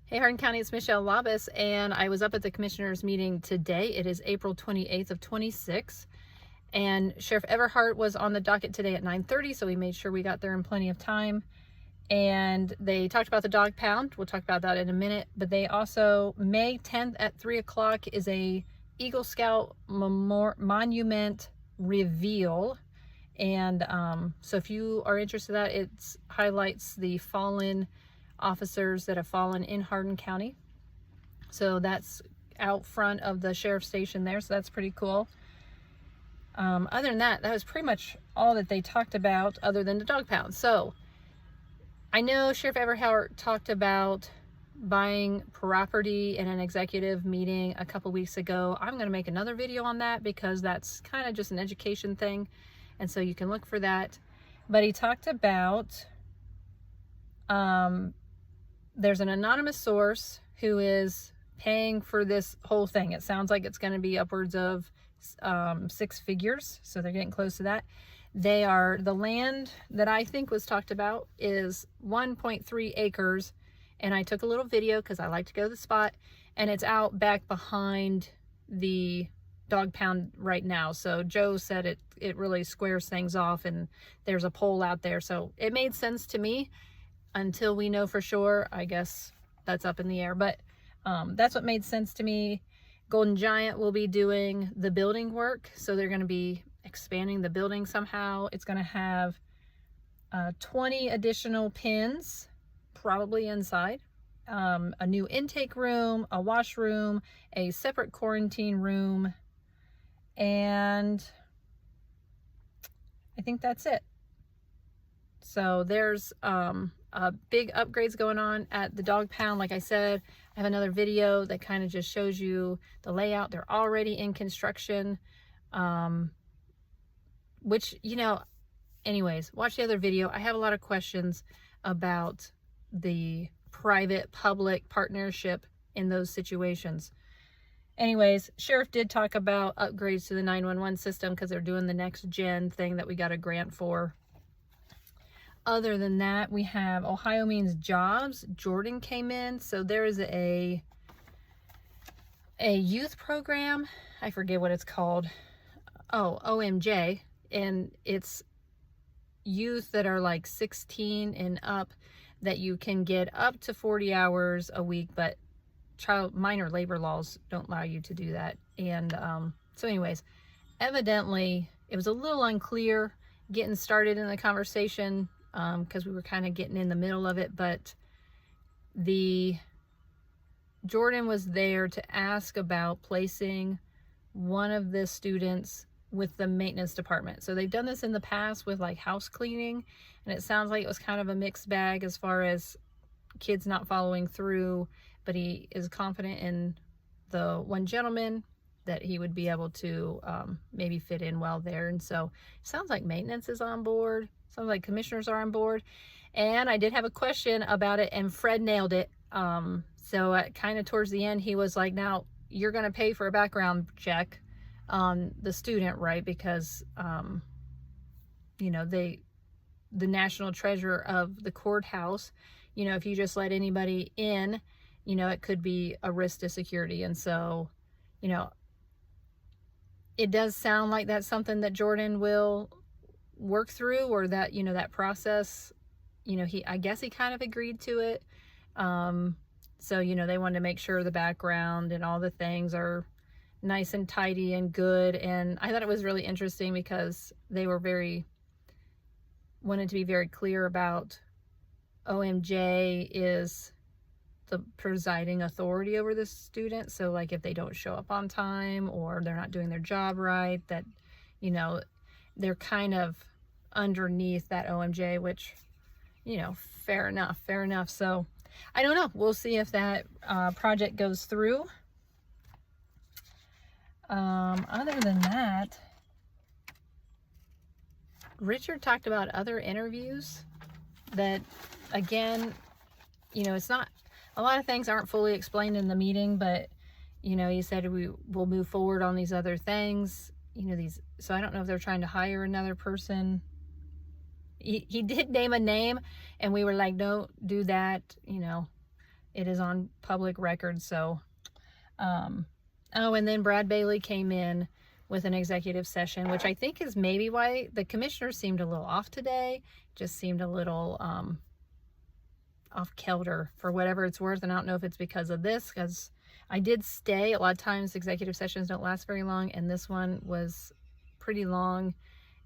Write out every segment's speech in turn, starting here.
Hey Hardin County, it's Michelle Labus, and I was up at the commissioners meeting today. It is April 28th of 26, and Sheriff Everhart was on the docket today at 9:30, so we made sure we got there in plenty of time. And they talked about the dog pound. We'll talk about that in a minute, but they also, May 10th at 3 o'clock is a Eagle Scout monument reveal. And so if you are interested in that, it highlights the fallen officers that have fallen in Hardin County. So that's out front of the sheriff's station there, so that's pretty cool. Other than that, that was pretty much all that they talked about other than the dog pound. So I know Sheriff Everhart talked about buying property in an executive meeting a couple weeks ago. I'm going to make another video on that because that's kind of just an education thing, and so you can look for that. But he talked about there's an anonymous source who is paying for this whole thing. It sounds like it's going to be upwards of 6 figures, so they're getting close to that. The land that I think was talked about is 1.3 acres, and I took a little video because I like to go to the spot, and it's out back behind the dog pound right now. So Joe said it really squares things off, and there's a pole out there, so it made sense to me. Until we know for sure, I guess that's up in the air, but that's what made sense to me. Golden Giant will be doing the building work, so they're going to be expanding the building somehow. It's going to have 20 additional pins, probably inside, a new intake room, a washroom, a separate quarantine room, and I think that's it. So there's big upgrades going on at the dog pound. Like I said, I have another video that kind of just shows you the layout. They're already in construction, which, anyways, watch the other video. I have a lot of questions about the private-public partnership in those situations. Anyways, Sheriff did talk about upgrades to the 911 system because they're doing the next gen thing that we got a grant for. Other than that, we have Ohio Means Jobs. Jordan came in. So there is a youth program. I forget what it's called. Oh, OMJ. And it's youth that are like 16 and up that you can get up to 40 hours a week, but minor labor laws don't allow you to do that. And so anyways, evidently it was a little unclear getting started in the conversation, because we were kind of getting in the middle of it, but Jordan was there to ask about placing one of the students with the maintenance department. So they've done this in the past with like house cleaning, and it sounds like it was kind of a mixed bag as far as kids not following through, but he is confident in the one gentleman that he would be able to maybe fit in well there. And so it sounds like maintenance is on board. Sounds like commissioners are on board. And I did have a question about it, and Fred nailed it. So kind of towards the end, he was like, now you're going to pay for a background check on the student, right? Because, the national treasurer of the courthouse, if you just let anybody in, it could be a risk to security. And so, it does sound like that's something that Jordan will work through, or that, that process, I guess he kind of agreed to it. So, they wanted to make sure the background and all the things are nice and tidy and good. And I thought it was really interesting because they were wanted to be very clear about OMJ is the presiding authority over the student. So like if they don't show up on time or they're not doing their job right, that, they're kind of underneath that OMJ, which, fair enough. So I don't know. We'll see if that project goes through. Other than that, Richard talked about other interviews that, again, it's not, a lot of things aren't fully explained in the meeting, but, he said we will move forward on these other things, so I don't know if they're trying to hire another person. He did name a name, and we were like, don't do that, it is on public record. So, oh, and then Brad Bailey came in with an executive session, which I think is maybe why the commissioners seemed a little off today. Just seemed a little off kilter for whatever it's worth. And I don't know if it's because of this, because I did stay. A lot of times executive sessions don't last very long, and this one was pretty long,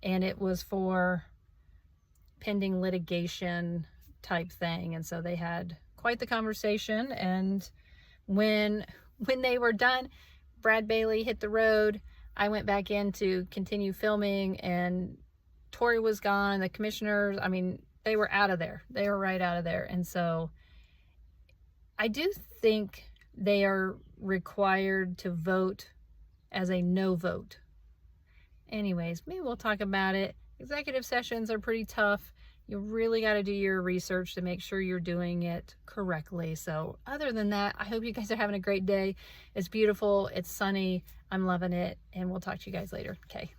and it was for pending litigation type thing. And so they had quite the conversation, and when they were done, Brad Bailey hit the road. I went back in to continue filming, and Tori was gone. The commissioners, I mean, they were out of there. They were right out of there. And so I do think they are required to vote as a no vote. Anyways, maybe we'll talk about it. Executive sessions are pretty tough. You really got to do your research to make sure you're doing it correctly. So other than that, I hope you guys are having a great day. It's beautiful. It's sunny. I'm loving it. And we'll talk to you guys later. Okay.